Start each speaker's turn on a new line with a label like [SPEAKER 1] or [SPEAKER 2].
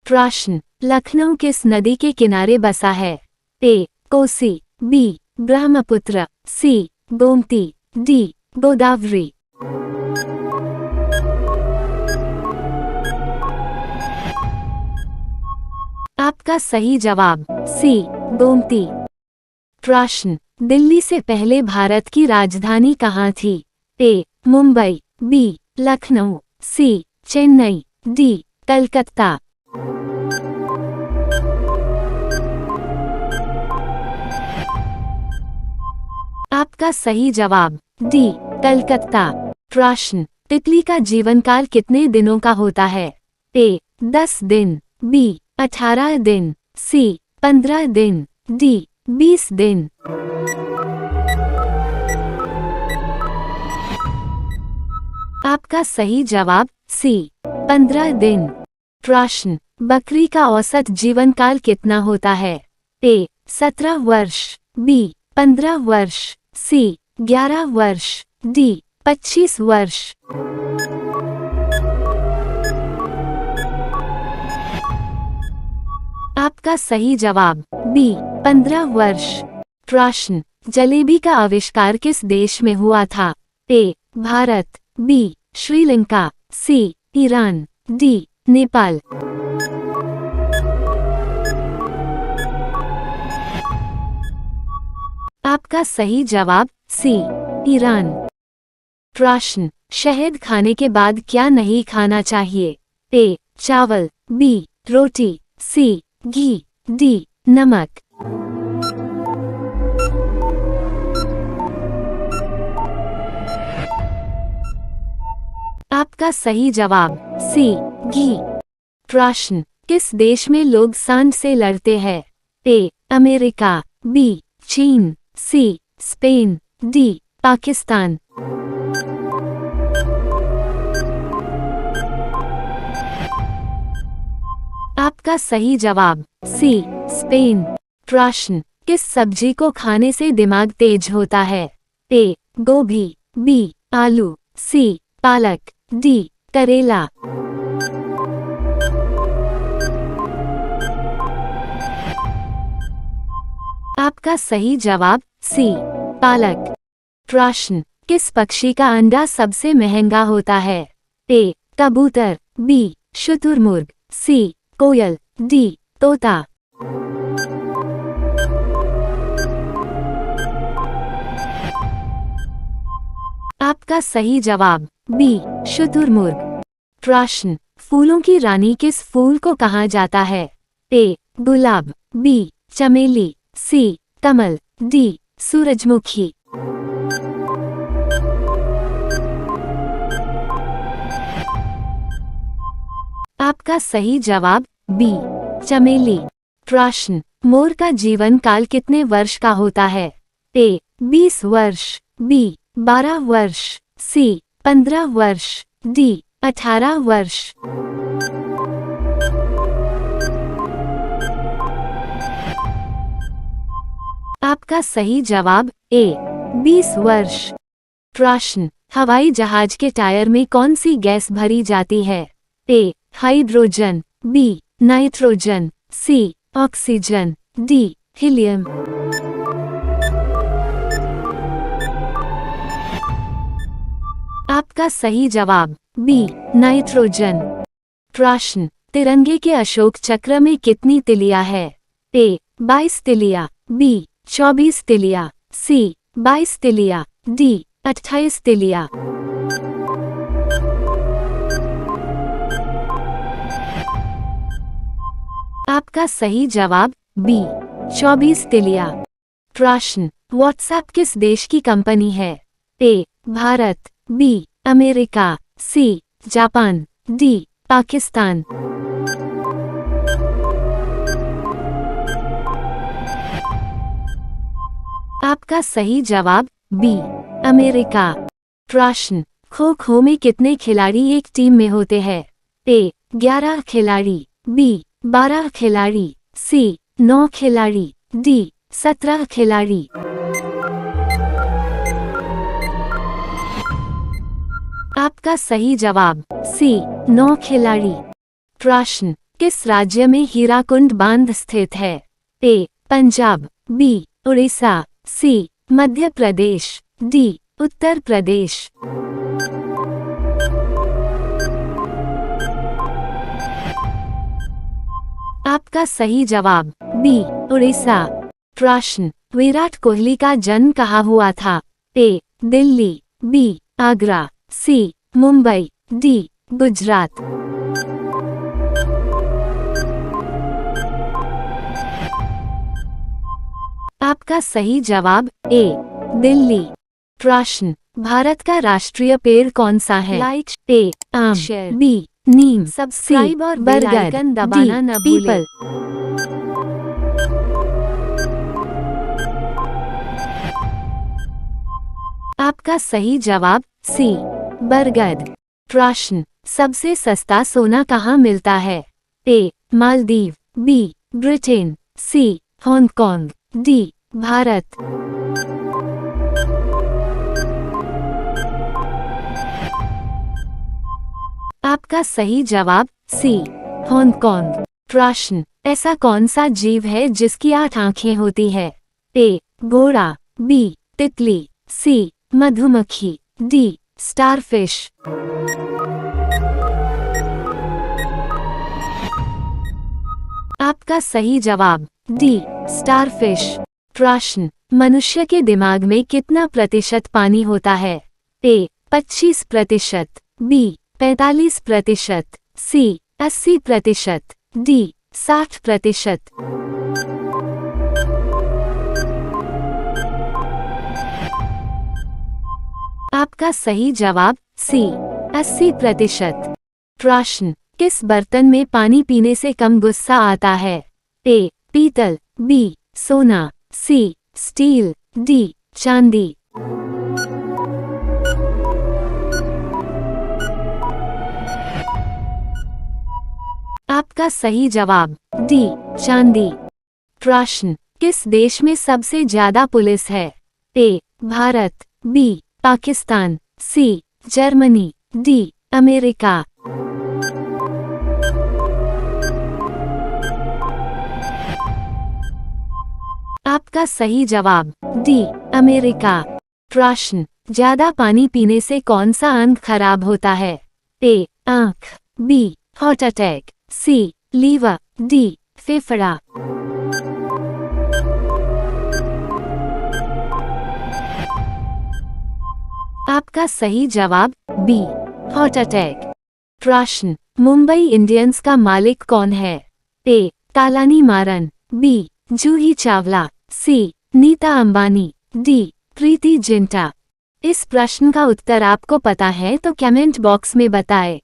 [SPEAKER 1] प्रश्न, लखनऊ किस नदी के किनारे बसा है? ए. कोसी, बी. ब्रह्मपुत्र, सी. गोमती, डी. गोदावरी। आपका सही जवाब सी. गोमती। प्रश्न, दिल्ली से पहले भारत की राजधानी कहाँ थी? ए. मुंबई, बी. लखनऊ, सी. चेन्नई, डी. कलकत्ता। आपका सही जवाब डी. कलकत्ता। प्रश्न, तितली का जीवनकाल कितने दिनों का होता है? ए. 10 दिन, बी. 18 दिन, सी. 15 दिन, डी. 20 दिन। आपका सही जवाब सी. 15 दिन। प्रश्न, बकरी का औसत जीवनकाल कितना होता है? ए. 17 वर्ष, बी. 15 वर्ष, सी. 11 वर्ष, डी. 25 वर्ष। आपका सही जवाब बी. 15 वर्ष। प्रश्न, जलेबी का आविष्कार किस देश में हुआ था? ए. भारत, बी. श्रीलंका, सी. Iran, D. नेपाल। आपका सही जवाब सी. ईरान। प्रश्न, शहद खाने के बाद क्या नहीं खाना चाहिए? ए. चावल, बी. रोटी, सी. घी, डी. नमक। आपका सही जवाब सी. घी। प्रश्न, किस देश में लोग सांड से लड़ते हैं? ए. America, B. चीन, सी. Spain, D. पाकिस्तान। आपका सही जवाब सी. स्पेन। प्रश्न, किस सब्जी को खाने से दिमाग तेज होता है? ए. गोभी, बी. आलू, सी. पालक, डी. करेला। आपका सही जवाब सी. पालक। प्रश्न, किस पक्षी का अंडा सबसे महंगा होता है? ए. कबूतर, बी. शुतुरमुर्ग, सी. कोयल, डी. तोता। आपका सही जवाब बी. शुतुरमुर्ग। प्रश्न, फूलों की रानी किस फूल को कहा जाता है? ए. गुलाब, बी. चमेली, सी. कमल, डी. सूरजमुखी। आपका सही जवाब बी. चमेली। प्रश्न, मोर का जीवन काल कितने वर्ष का होता है? ए. 20 वर्ष, बी. 12 वर्ष, सी. 15 वर्ष, डी. 18 वर्ष। आपका सही जवाब ए. 20 वर्ष। प्रश्न, हवाई जहाज के टायर में कौन सी गैस भरी जाती है? A. Hydrogen, B. Nitrogen, C. Oxygen, D. Helium. आपका सही जवाब बी. नाइट्रोजन। प्रश्न, तिरंगे के अशोक चक्र में कितनी तिलिया है? ए. 22 तिलिया, बी. 24 तिलिया, सी. 22 तिलिया, डी. 28 तिलिया। आपका सही जवाब बी. 24 तिलिया। प्रश्न, व्हाट्सएप किस देश की कंपनी है? A. Bharat, B. America, C. Japan, D. Pakistan. आपका सही जवाब बी. अमेरिका। प्रश्न, खो खो में कितने खिलाड़ी एक टीम में होते हैं? ए. 11 खिलाड़ी, बी. 12 खिलाड़ी, सी. 9 खिलाड़ी, डी. 17 खिलाड़ी। आपका सही जवाब सी. 9 खिलाड़ी। प्रश्न, किस राज्य में हीराकुंड बांध स्थित है? ए. पंजाब, बी. उड़ीसा, सी. मध्य प्रदेश, डी. उत्तर प्रदेश। आपका सही जवाब बी. उड़ीसा। प्रश्न, विराट कोहली का जन्म कहाँ हुआ था? ए. दिल्ली, बी. आगरा, सी. मुंबई, डी. गुजरात। आपका सही जवाब ए. दिल्ली। प्रश्न, भारत का राष्ट्रीय पेड़ कौन सा है? लाइक, ए. आम, बी. नीम, सब्सक्राइब और बेल आइकन दबाना न भूलें। आपका सही जवाब सी. बरगद। प्रश्न, सबसे सस्ता सोना कहाँ मिलता है? A. Maldives, B. Britain, C. Hong Kong, D. Bharat. आपका सही जवाब सी. हांगकांग। प्रश्न, ऐसा कौन सा जीव है जिसकी 8 आंखें होती है? ए. घोड़ा, बी. तितली, सी. मधुमक्खी, डी. स्टारफिश। आपका सही जवाब डी. स्टारफिश। प्रश्न, मनुष्य के दिमाग में कितना प्रतिशत पानी होता है? ए. 25%, बी. 45%, सी. 80%, डी. 60%। आपका सही जवाब सी. 80%। प्रश्न, किस बर्तन में पानी पीने से कम गुस्सा आता है? ए. पीतल, बी. सोना, सी. Steel, D. चांदी। आपका सही जवाब डी. चांदी। प्रश्न, किस देश में सबसे ज्यादा पुलिस है? A. Bharat, B. Pakistan, C. Germany, D. America. आपका सही जवाब डी. अमेरिका। प्रश्न, ज्यादा पानी पीने से कौन सा अंग खराब होता है? ए. आंख, B. Heart attack, C. Liver, D. फेफड़ा। आपका सही जवाब बी. Heart attack. प्रश्न, मुंबई इंडियंस का मालिक कौन है? ए. तालानी मारन, बी. जूही चावला, सी. नीता अंबानी, डी. प्रीति जिंटा। इस प्रश्न का उत्तर आपको पता है तो कमेंट बॉक्स में बताएं।